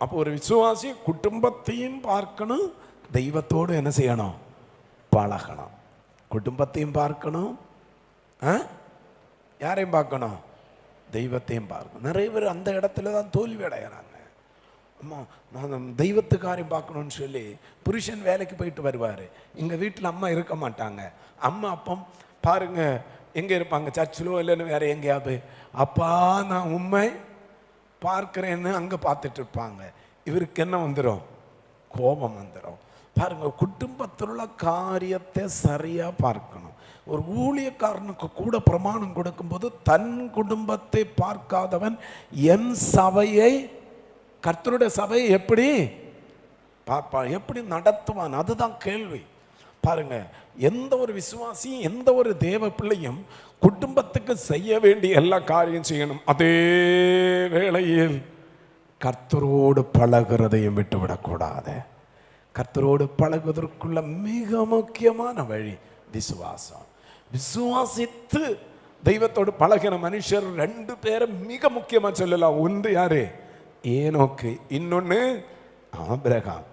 அப்போ ஒரு விசுவாசி குடும்பத்தையும் பார்க்கணும், தெய்வத்தோடு என்ன செய்யணும், பழகணும். குடும்பத்தையும் பார்க்கணும், யாரையும் பார்க்கணும், தெய்வத்தையும் பார்க்கணும். நிறைய பேர் அந்த இடத்துல தான் தோல்வி அடைகிறாங்க. அம்மா நான் தெய்வத்துக்காரையும் பார்க்கணும்னு சொல்லி புருஷன் வேலைக்கு போயிட்டு வருவார், எங்கள் வீட்டில் அம்மா இருக்க மாட்டாங்க. அம்மா அப்போ பாருங்க எங்கே இருப்பாங்க, சர்ச்சிலோ இல்லைன்னு வேற எங்கேயாவது. அப்பா நான் உண்மை பார்க்கிறேன்னு அங்கே பார்த்துட்டு இருப்பாங்க. இவருக்கு என்ன வந்துடும், கோபம் வந்துடும். பாருங்க, குடும்பத்தில் உள்ள காரியத்தை சரியா பார்க்கணும். ஒரு ஊழியக்காரனுக்கு கூட பிரமாணம் கொடுக்கும்போது தன் குடும்பத்தை பார்க்காதவன் என் சபையை, கர்த்தருடைய சபையை எப்படி பார்ப்பான், எப்படி நடத்துவான், அதுதான் கேள்வி. பாருங்க, எந்த ஒரு விசுவாசியும் எந்த ஒரு தேவ பிள்ளையும் குடும்பத்துக்கு செய்ய வேண்டிய எல்லா காரியம் செய்யணும். அதே வேளையில் கர்த்தரோடு பழகிறதையும் விட்டுவிடக்கூடாது. கர்த்தரோடு பழகுவதற்குள்ள மிக முக்கியமான வழி விசுவாசம். விசுவாசித்து தெய்வத்தோடு பழகின மனுஷர் 2 பேரை மிக முக்கியமாக சொல்லலாம். ஒன்று யாரு, ஏனோக்கு, இன்னொன்று ஆபிரகாம்.